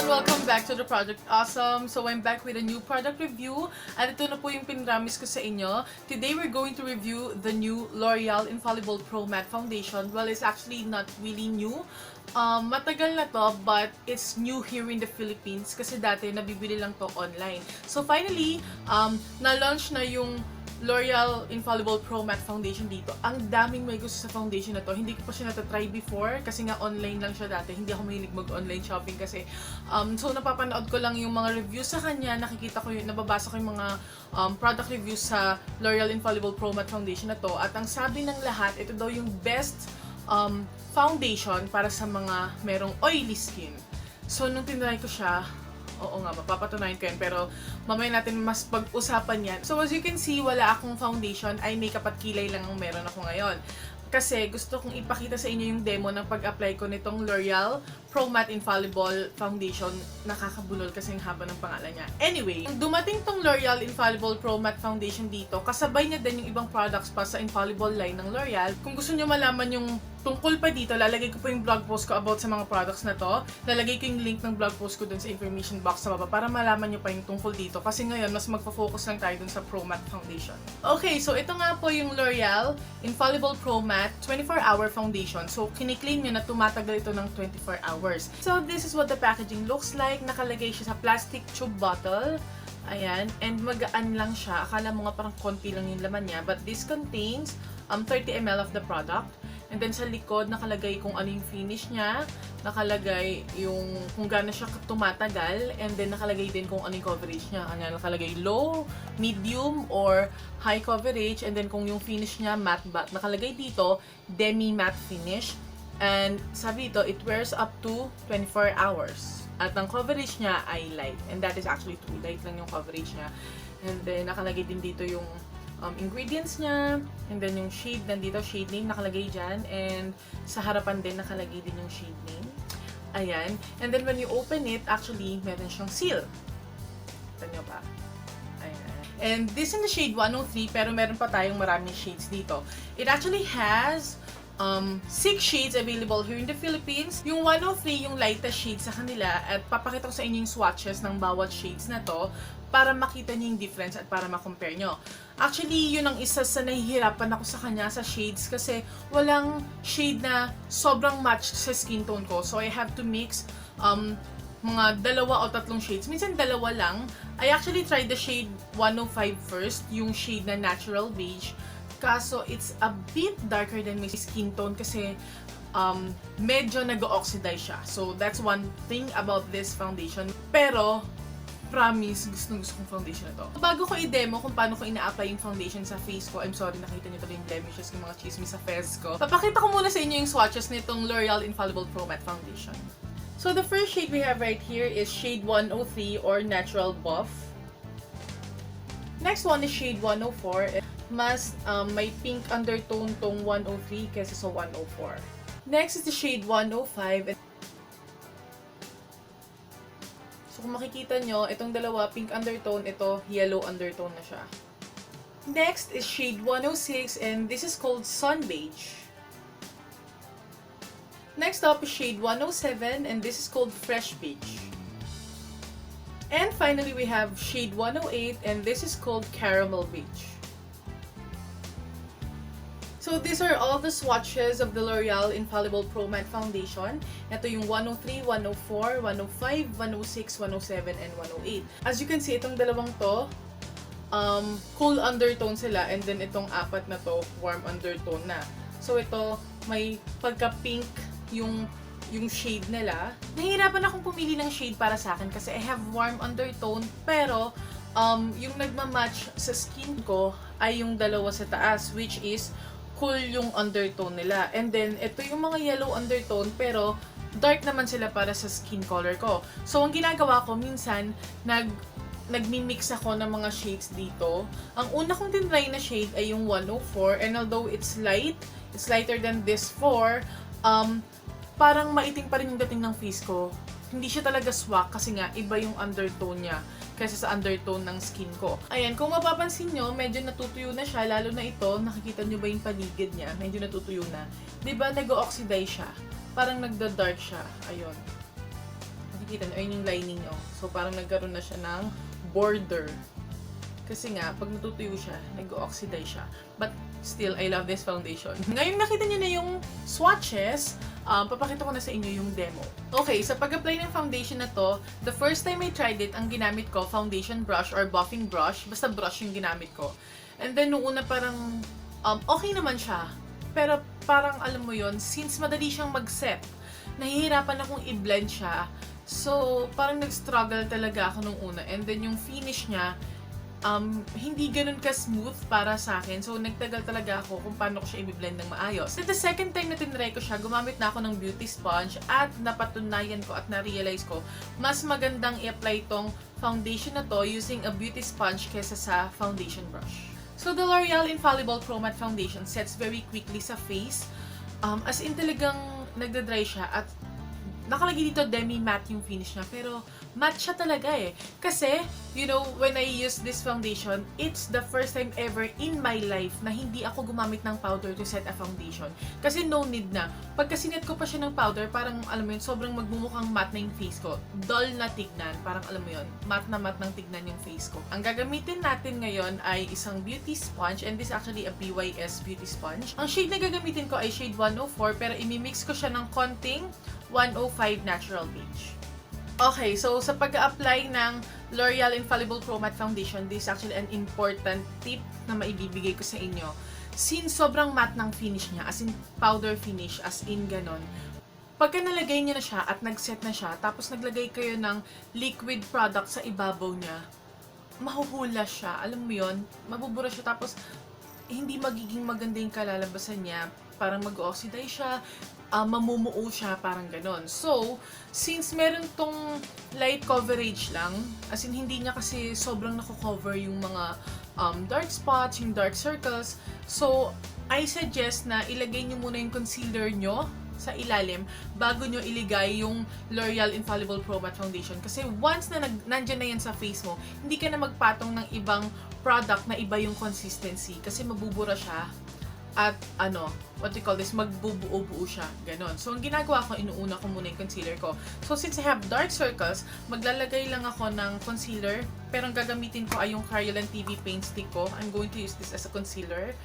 everyone! Welcome back to the Project Awesome. So I'm back with a new product review at ito na po yung pinramis ko sa inyo. Today we're going to review the new L'Oreal Infallible Pro Matte Foundation. Well, it's actually not really new. Matagal na to, but it's new here in the Philippines kasi dati nabibili lang to online. So finally, na-launch na yung L'Oreal Infallible Pro Matte Foundation dito. Ang daming may gusto sa foundation na to. Hindi ko pa siya natatry before kasi nga online lang siya dati. Hindi ako mahilig mag-online shopping kasi so napapanood ko lang yung mga reviews sa kanya. Nakikita ko yung, nababasa ko yung mga product reviews sa L'Oreal Infallible Pro Matte Foundation na to. At ang sabi ng lahat, ito daw yung best foundation para sa mga merong oily skin. So nung tinry ko siya, oo nga, mapapatunayan ko yan. Pero mamaya natin mas pag-usapan yan. So as you can see, wala akong foundation. Eye makeup at kilay lang ang meron ako ngayon. Kasi gusto kong ipakita sa inyo yung demo ng pag-apply ko nitong L'Oreal Pro Matte Infallible Foundation. Nakakabulol kasi yung haba ng pangalan niya. Anyway, dumating tong L'Oreal Infallible Pro Matte Foundation dito. Kasabay niya din yung ibang products pa sa Infallible line ng L'Oreal. Kung gusto niyo malaman yung tungkol pa dito, lalagay ko po yung blog post ko about sa mga products na to. Lalagay ko yung link ng blog post ko dun sa information box sa baba para malaman nyo pa yung tungkol dito. Kasi ngayon, mas magpa-focus lang tayo dun sa Pro Matte Foundation. Okay, so ito nga po yung L'Oreal Infallible Pro Matte 24-Hour Foundation. So, kiniklaim nyo na tumatagal ito ng 24 hours. So, this is what the packaging looks like. Nakalagay siya sa plastic tube bottle. Ayan. And magaan lang siya. Akala mo nga parang konti lang yung laman niya. But this contains 30 ml of the product. And then sa likod, nakalagay kung ano yung finish niya, nakalagay yung kung gaano siya tumatagal, and then nakalagay din kung ano yung coverage niya. Ano, nakalagay low, medium, or high coverage, and then kung yung finish niya matte matte, nakalagay dito demi matte finish. And sabi dito, it wears up to 24 hours. At ang coverage niya ay light, and that is actually true. Light lang yung coverage niya. And then nakalagay din dito yung ingredients niya, and then yung shade, nandito, shade name nakalagay dyan, and sa harapan din nakalagay din yung shade name. Ayan. And then when you open it, actually, meron siyang seal. Ito nyo ba? Ayan. And this in the shade 103, pero meron pa tayong maraming shades dito. It actually has 6 shades available here in the Philippines. Yung 103, yung lightest shade sa kanila, at papakita ko sa inyo yung swatches ng bawat shades na to para makita niyo yung difference at para ma-compare nyo. Actually, yun ang isa sa nahihirapan ako sa kanya sa shades kasi walang shade na sobrang match sa skin tone ko. So, I have to mix mga 2 o 3 shades. Minsan 2 lang. I actually tried the shade 105 first, yung shade na natural beige. Kaso, it's a bit darker than my skin tone kasi medyo nag-oxidize siya. So, that's one thing about this foundation. Pero, promise, gusto kong foundation na to. Bago ko i-demo kung paano ko ina-apply yung foundation sa face ko, I'm sorry, nakita niyo tuloy yung blemishes, yung mga chismis sa face ko. Papakita ko muna sa inyo yung swatches nitong L'Oreal Infallible Pro Matte Foundation. So, the first shade we have right here is shade 103 or Natural Buff. Next one is shade 104. Mas may pink undertone tong 103 kaysa sa 104. Next is the shade 105. So kung makikita nyo, itong dalawa, pink undertone, ito yellow undertone na siya. Next is shade 106, and this is called Sun Beige. Next up is shade 107, and this is called Fresh Beige. And finally, we have shade 108, and this is called Caramel Beige. So these are all the swatches of the L'Oreal Infallible Pro Matte Foundation. Ito yung 103, 104, 105, 106, 107, and 108. As you can see, itong dalawang to, cool undertone sila, and then itong apat na to, warm undertone na. So ito, may pagka-pink yung shade nila. Nahihirapan akong pumili ng shade para sa akin kasi I have warm undertone, pero yung nagmamatch sa skin ko ay yung dalawa sa taas, which is cool yung undertone nila. And then, ito yung mga yellow undertone, pero dark naman sila para sa skin color ko. So, ang ginagawa ko, minsan, nagmi-mix ako ng mga shades dito. Ang una kong tinry na shade ay yung 104, and although it's light, it's lighter than this 4, parang maitim pa rin yung dating ng face ko. Hindi siya talaga swak kasi nga, iba yung undertone niya kaysa sa undertone ng skin ko. Ayan, kung mapapansin nyo, medyo natutuyo na siya, lalo na ito, nakikita nyo ba yung paligid niya? Medyo natutuyo na. Diba, nag-oxidize siya. Parang nagda-dark siya. Ayun. makikita nyo, ayun yung lining nyo. So, parang nagkaroon na siya ng border. Kasi nga, pag natutuyo siya, nag-oxidize siya. But still, I love this foundation. Ngayon, nakita nyo na yung swatches. Papakita ko na sa inyo yung demo. Okay, sa pag-apply ng foundation na to, the first time I tried it, ang ginamit ko, foundation brush or buffing brush. Basta brush yung ginamit ko. And then, nung una parang, okay naman siya. Pero parang, alam mo yon, since madali siyang mag-set, nahihirapan akong i-blend siya. So, parang nag-struggle talaga ako nung una. And then, yung finish niya, hindi ganun ka-smooth para sa akin. So, nagtagal talaga ako kung paano ko siya i-blend ng maayos. At the second time na tinry ko siya, gumamit na ako ng beauty sponge at napatunayan ko at na-realize ko, mas magandang i-apply tong foundation na to using a beauty sponge kesa sa foundation brush. So, the L'Oreal Infallible Pro Matte Foundation sets very quickly sa face. As in talagang nagda-dry siya at nakalagay dito demi-matte yung finish niya, pero matte siya talaga eh. Kasi, you know, when I use this foundation, it's the first time ever in my life na hindi ako gumamit ng powder to set a foundation. Kasi no need na. Pagka sinet ko pa siya ng powder, parang, alam mo yun, sobrang magmumukhang matte na yung face ko. Dull na tignan, parang alam mo yun, matte ng tignan yung face ko. Ang gagamitin natin ngayon ay isang beauty sponge, and this is actually a BYS beauty sponge. Ang shade na gagamitin ko ay shade 104, pero imimix ko siya ng konting 105 Natural Beige. Okay, so sa pag-apply ng L'Oreal Infallible Pro Matte Foundation, this is actually an important tip na maibibigay ko sa inyo. Since sobrang matte ng finish niya, as in powder finish, as in ganon, pagka nalagay niyo na siya at nag-set na siya, tapos naglagay kayo ng liquid product sa ibabaw niya, mahuhula siya. Alam mo yon, mabubura siya, tapos hindi magiging maganda yung kalalabasan niya. Parang mag-oxidize siya, mamumuo siya, parang ganon. So, since meron tong light coverage lang, as in hindi niya kasi sobrang nako-cover yung mga dark spots, yung dark circles, so, I suggest na ilagay niyo muna yung concealer nyo sa ilalim bago nyo iligay yung L'Oreal Infallible Pro Matte Foundation. Kasi once na nandyan na yan sa face mo, hindi ka na magpatong ng ibang product na iba yung consistency kasi mabubura siya at what we call this, magbubuo-buo siya. Ganon. So, ang ginagawa ko, inuuna ko muna yung concealer ko. So, since I have dark circles, maglalagay lang ako ng concealer. Pero ang gagamitin ko ay yung Cariolan TV Paint Stick ko. I'm going to use this as a concealer.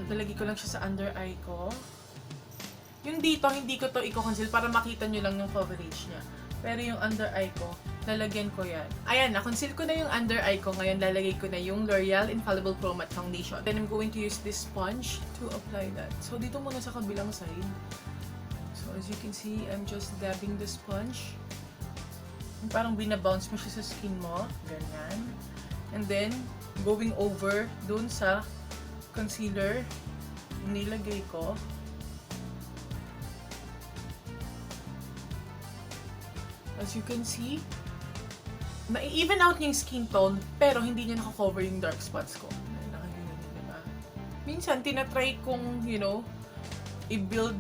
Nalagay ko lang siya sa under eye ko. Yung dito, hindi ko to i-conceal para makita nyo lang yung coverage niya. Pero yung under eye ko, lalagyan ko yan. Ayan, na-conceal ko na yung under eye ko. Ngayon, lalagay ko na yung L'Oreal Infallible Pro Matte Foundation. Then, I'm going to use this sponge to apply that. So, dito muna sa kabilang side. So, as you can see, I'm just dabbing the sponge. Parang binabounce mo siya sa skin mo. Ganyan. And then, going over dun sa concealer, nilagay ko. As you can see, na-even out niya yung skin tone, pero hindi niya nakakover yung dark spots ko. Nakagano niya, diba? Minsan, tinatry kong, you know, i-build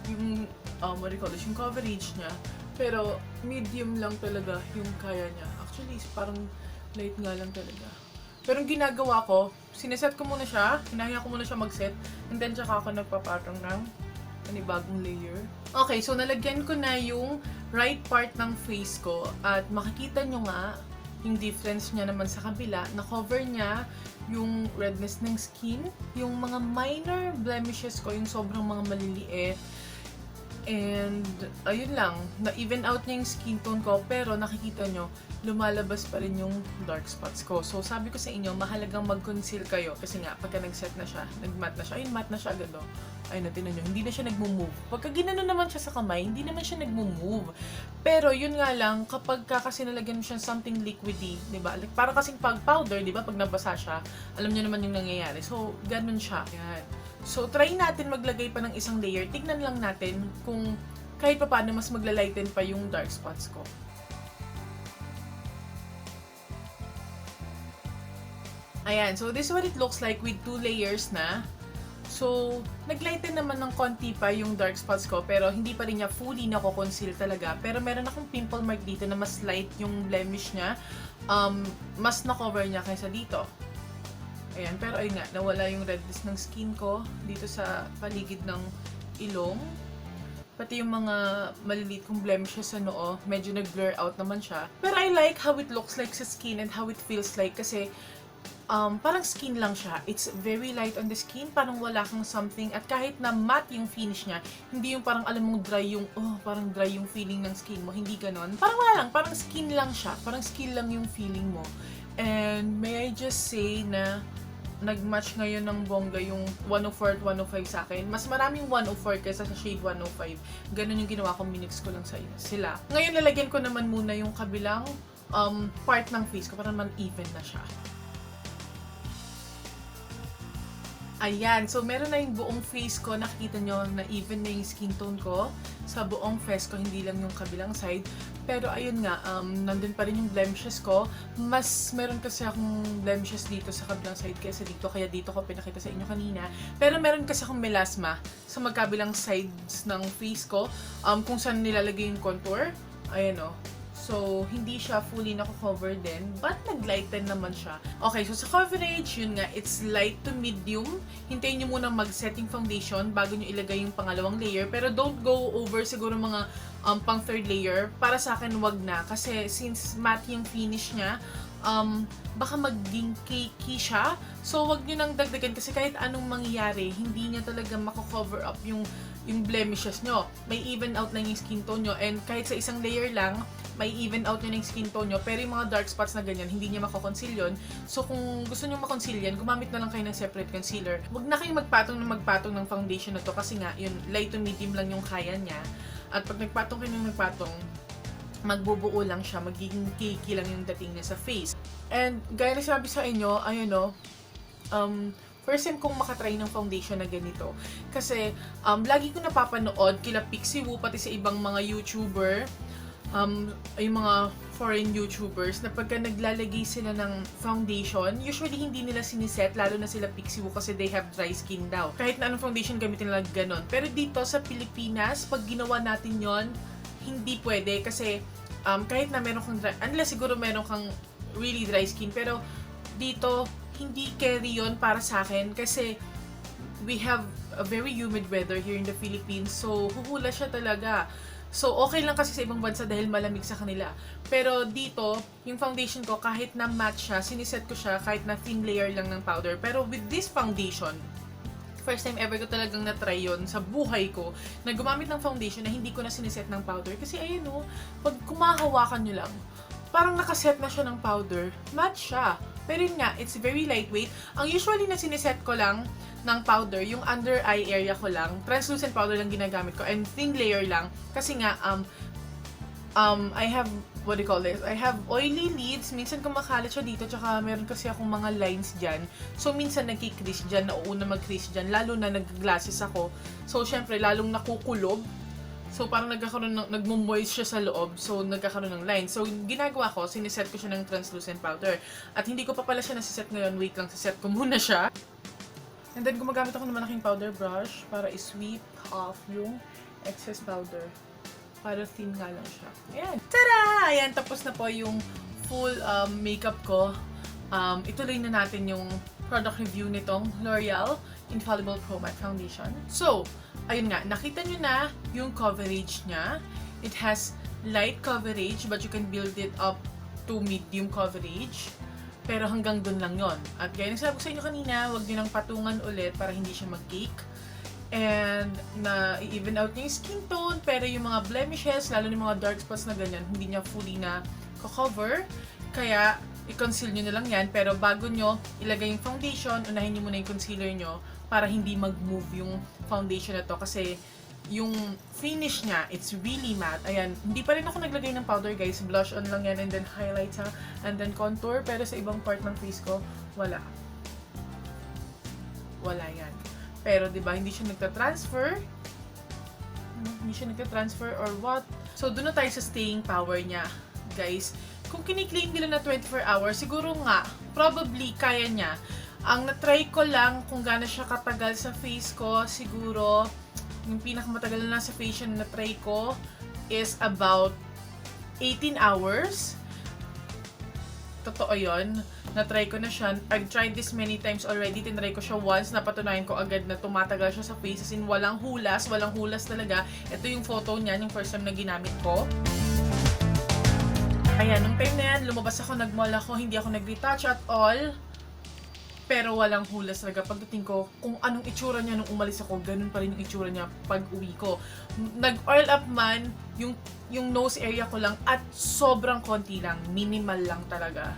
yung, what do you call this, yung coverage niya. Pero, medium lang talaga yung kaya niya. Actually, parang light nga lang talaga. Pero ang ginagawa ko, sineset ko muna siya, hinahaya ko muna siya mag-set, and then tsaka ako nagpapatong ng panibagong layer. Okay, so nalagyan ko na yung right part ng face ko at makikita nyo nga yung difference niya naman sa kabila. Na-cover niya yung redness ng skin, yung mga minor blemishes ko, yung sobrang mga maliliit. And, ayun lang, na-even out niya yung skin tone ko, pero nakikita nyo, lumalabas pa rin yung dark spots ko. So, sabi ko sa inyo, mahalagang mag-conceal kayo. Kasi nga, pagka nag-set na siya, nag-matte na siya, ayun, matte na siya agad, oh. Ayun, tinan nyo, hindi na siya nag-move. Pagka ginano naman siya sa kamay, hindi naman siya nag-move. Pero, yun nga lang, kapag kasi nalagyan mo siya something liquidy, di ba? Like, para kasing pag powder, di ba? Pag nabasa siya, alam nyo naman yung nangyayari. So, ganun siya. Yan. So, try natin maglagay pa ng isang layer. Tignan lang natin kung kahit pa paano mas maglalighten pa yung dark spots ko. Ayan. So, this is what it looks like with 2 layers na. So, naglighten naman ng konti pa yung dark spots ko, pero hindi pa rin niya fully nako-conceal talaga. Pero meron akong pimple mark dito na mas light yung blemish niya. Mas na-cover niya kaysa dito. Ayan, pero ayun nga, nawala yung redness ng skin ko dito sa paligid ng ilong. Pati yung mga maliliit kong blemishes sa noo, medyo nag-blur out naman siya. Pero I like how it looks like sa skin and how it feels like kasi parang skin lang siya. It's very light on the skin, parang wala kang something. At kahit na matte yung finish niya, hindi yung parang alam mong dry yung, parang dry yung feeling ng skin mo. Hindi ganon. Parang wala lang, parang skin lang siya. Parang skin lang yung feeling mo. And may I just say na nag-match ngayon ng bongga yung 104 at 105 sa akin. Mas maraming 104 kaysa sa shade 105. Ganun yung ginawa ko, minix ko lang sa sila. Ngayon lalagyan ko naman muna yung kabilang part ng face ko para naman even na siya. Ayan, so meron na yung buong face ko. Nakikita nyo na even na yung skin tone ko sa buong face ko, hindi lang yung kabilang side. Pero ayun nga, nandun pa rin yung blemishes ko. Mas meron kasi akong blemishes dito sa kabilang side kaysa dito, kaya dito ko pinakita sa inyo kanina. Pero meron kasi akong melasma sa magkabilang sides ng face ko, kung saan nilalagay yung contour. Ayan o. So, hindi siya fully nako-cover din, but nag-lighten naman siya. Okay, so sa coverage, yun nga, it's light to medium. Hintayin nyo muna mag-setting foundation bago nyo ilagay yung pangalawang layer. Pero don't go over siguro mga pang third layer. Para sa akin, wag na. Kasi since matte yung finish niya, baka maging cakey siya. So, wag nyo nang dagdagan kasi kahit anong mangyayari, hindi niya talaga mako-cover up yung blemishes nyo. May even out lang yung skin tone nyo. And kahit sa isang layer lang, may even out nyo na yung skin tone nyo. Pero yung mga dark spots na ganyan, hindi niya makakonceal yun. So, kung gusto nyo makonceal yan, gumamit na lang kayo ng separate concealer. Huwag na kayong magpatong ng foundation na to kasi nga, yun, light to medium lang yung kaya niya. At pag nagpatong kayo ng nagpatong, magbubuo lang siya, magiging cakey lang yung dating niya sa face. And, gaya na sabi sa inyo, ayun o, first time kong makatry ng foundation na ganito. Kasi, lagi ko napapanood kila Pixie Woo, pati sa ibang mga YouTuber, yung mga foreign YouTubers, na pagka naglalagay sila ng foundation, usually hindi nila siniset, lalo na sila Pixie Woo kasi they have dry skin daw. Kahit na anong foundation gamitin nila ganon. Pero dito sa Pilipinas, pag ginawa natin yon, hindi pwede kasi kahit na meron kang dry, unless siguro meron kang really dry skin, pero dito, hindi carry yon para sa akin kasi we have a very humid weather here in the Philippines, so huhula siya talaga. So, okay lang kasi sa ibang bansa dahil malamig sa kanila. Pero dito, yung foundation ko, kahit na matte siya, siniset ko siya kahit na thin layer lang ng powder. Pero with this foundation, first time ever ko talagang na-try yun sa buhay ko, na gumamit ng foundation na hindi ko na siniset ng powder. Kasi ayun o, pag kumahawakan nyo lang, parang nakaset na siya ng powder, matte siya. Pero yun nga, it's very lightweight. Ang usually na siniset ko lang ng powder, yung under eye area ko lang, translucent powder lang ginagamit ko, and thin layer lang. Kasi nga, I have, what do you call this? I have oily lids. Minsan kumakalat siya dito, tsaka meron kasi akong mga lines dyan. So, minsan nagkikrease dyan, nauuna mag-crease dyan, lalo na nag-glasses ako. So, syempre, lalong nakukulob. So, parang nagmo-moist siya sa loob. So, nagkakaroon ng line. So, ginagawa ko, siniset ko siya ng translucent powder. At hindi ko pa pala siya nasiset ngayon. Wait lang, siset ko muna siya. And then, gumagamit ako ng malaking powder brush para i-sweep off yung excess powder. Para thin nga lang siya. Ayan. Tada! Ayan, tapos na po yung full makeup ko. Ituloy na natin yung product review nitong L'Oreal Infallible Pro Matte Foundation. So, ayun nga, nakita nyo na yung coverage niya. It has light coverage, but you can build it up to medium coverage. Pero hanggang dun lang yon. At gaya ng sabi ko sa inyo kanina, huwag nyo nang patungan ulit para hindi siya mag-cake. And na i-even out niya yung skin tone, pero yung mga blemishes, lalo yung mga dark spots na ganyan, hindi niya fully na cover. Kaya, i-conceal nyo na lang yan. Pero bago nyo ilagay yung foundation, unahin nyo muna yung concealer nyo para hindi mag-move yung foundation na to. Kasi yung finish niya, it's really matte. Ayan, hindi pa rin ako naglagay ng powder guys. Blush on lang yan and then highlights ha, and then contour. Pero sa ibang part ng face ko, wala. Wala yan. Pero 'di ba hindi siya nagta-transfer? Hindi siya nagta-transfer or what? So doon na tayo sa staying power niya, guys. Kung kini-claim nila na 24 hours, siguro nga, probably kaya niya. Ang na-try ko lang kung gaano siya katagal sa face ko, siguro yung pinakamatagal na sa face na na-try ko is about 18 hours. Totoo yun. na-try ko na siya. I've tried this many times already. Tinry ko siya once. Napatunayan ko agad na tumatagal siya sa face. As in, walang hulas talaga. Ito yung photo niya, yung first time na ginamit ko. Ayan, nung time na yan, lumabas ako, nag-mall ako, hindi ako nag-retouch at all. Pero walang hulas talaga. Pagdating ko, kung anong itsura niya nung umalis ako, ganun pa rin yung itsura niya pag uwi ko. Nag-oil up man, yung nose area ko lang at sobrang konti lang, minimal lang talaga.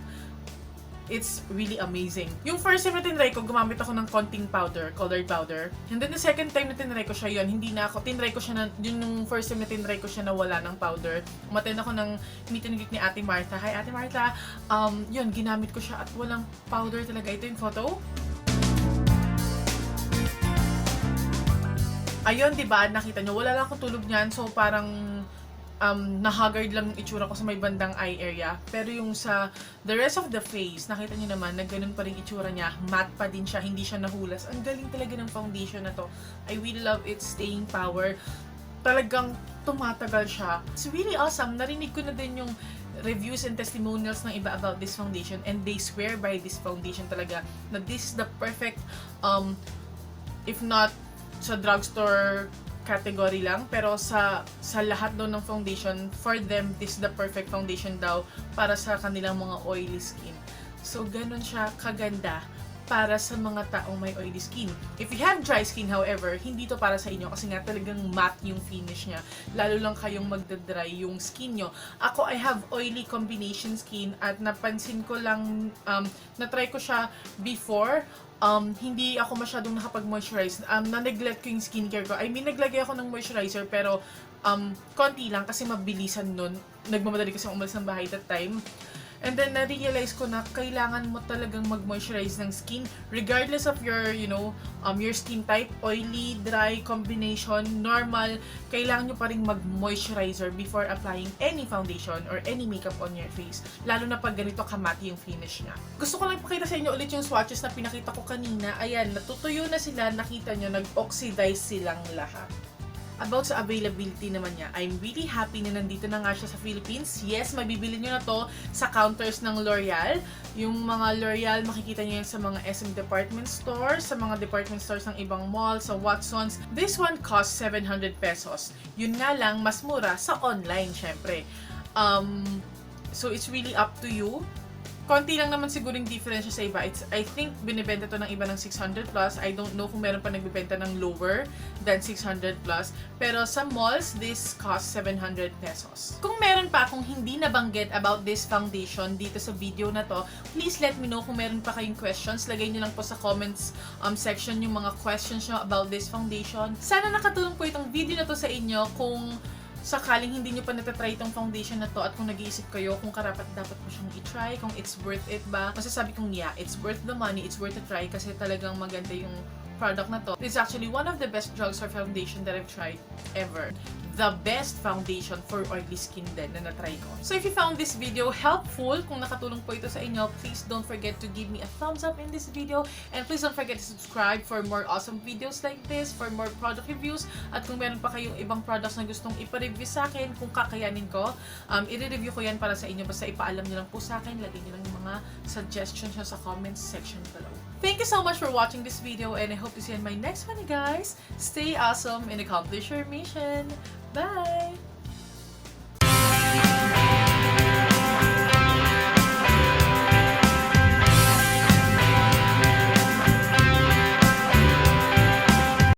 It's really amazing. Yung first time na tinry ko, gumamit ako ng konting powder, colored powder. And then the second time na tinry ko siya yun, hindi na ako, tinry ko siya na, yun yung first time na tinry ko siya na wala ng powder. Umattend ako ng meet and greet ni Ate Martha. Hi Ate Martha! Yun, ginamit ko siya at walang powder talaga. Ito yung photo. Ayun, diba? Nakita nyo, wala lang akong tulog niyan. So, parang na-haggard lang yung itsura ko sa may bandang eye area. Pero yung sa the rest of the face, nakita nyo naman na ganun pa rin itsura niya. Matte pa din siya, hindi siya nahulas. Ang galing talaga ng foundation na to. I really love its staying power. Talagang tumatagal siya. It's really awesome. Narinig ko na din yung reviews and testimonials ng iba about this foundation, and they swear by this foundation talaga na this is the perfect, if not sa drugstore category lang, pero sa lahat daw ng foundation, for them, this is the perfect foundation daw para sa kanilang mga oily skin. So, ganun siya kaganda para sa mga taong may oily skin. If you have dry skin, however, hindi to para sa inyo kasi nga talagang matte yung finish niya. Lalo lang kayong magdadry yung skin nyo. Ako, I have oily combination skin at napansin ko lang, na-try ko siya before. Hindi ako masyadong nakapag-moisturize. Na-neglect ko yung skincare ko. I mean, naglagay ako ng moisturizer pero konti lang kasi mabilisan nun. Nagmamadali kasi umalis ng bahay that time. And then, na-realize ko na kailangan mo talagang mag-moisturize ng skin regardless of your, your skin type, oily, dry, combination, normal. Kailangan nyo pa rin mag-moisturizer before applying any foundation or any makeup on your face. Lalo na pag ganito kamati yung finish niya. Gusto ko lang ipakita sa inyo ulit yung swatches na pinakita ko kanina. Ayan, natutuyo na sila. Nakita nyo, nag-oxidize silang lahat. About sa availability naman niya, I'm really happy na nandito na nga siya sa Philippines. Yes, mabibili nyo na to sa counters ng L'Oreal. Yung mga L'Oreal, makikita nyo yan sa mga SM department stores, sa mga department stores ng ibang mall, sa Watsons. This one costs 700 pesos. Yun nga lang, mas mura sa online, syempre. So, it's really up to you. Konti lang naman siguro yung difference sa iba. I think binibenta to ng iba ng 600 plus. I don't know kung meron pa nagbibenta ng lower than 600 plus. Pero sa malls, this costs 700 pesos. Kung meron pa akong hindi nabanggit about this foundation dito sa video na to, please let me know kung meron pa kayong questions. Lagay nyo lang po sa comments section yung mga questions nyo about this foundation. Sana nakatulong po itong video na to sa inyo kung sakaling hindi nyo pa natatry itong foundation na to at kung nag-iisip kayo kung karapat-dapat mo siyang i-try, kung it's worth it ba, masasabi kong yeah, it's worth the money, it's worth the try kasi talagang maganda yung product na to. It's actually one of the best drugstore foundation that I've tried ever. The best foundation for oily skin din na na-try ko. So if you found this video helpful, kung nakatulong po ito sa inyo, please don't forget to give me a thumbs up in this video. And please don't forget to subscribe for more awesome videos like this, for more product reviews. At kung meron pa kayong ibang products na gustong ipa-review sa akin, kung kakayanin ko, i-review ko yan para sa inyo. Basta ipaalam nyo lang po sa akin, lagay nyo lang yung mga suggestions nyo sa comments section below. Thank you so much for watching this video and I hope to see you in my next one, guys. Stay awesome and accomplish your mission. Bye!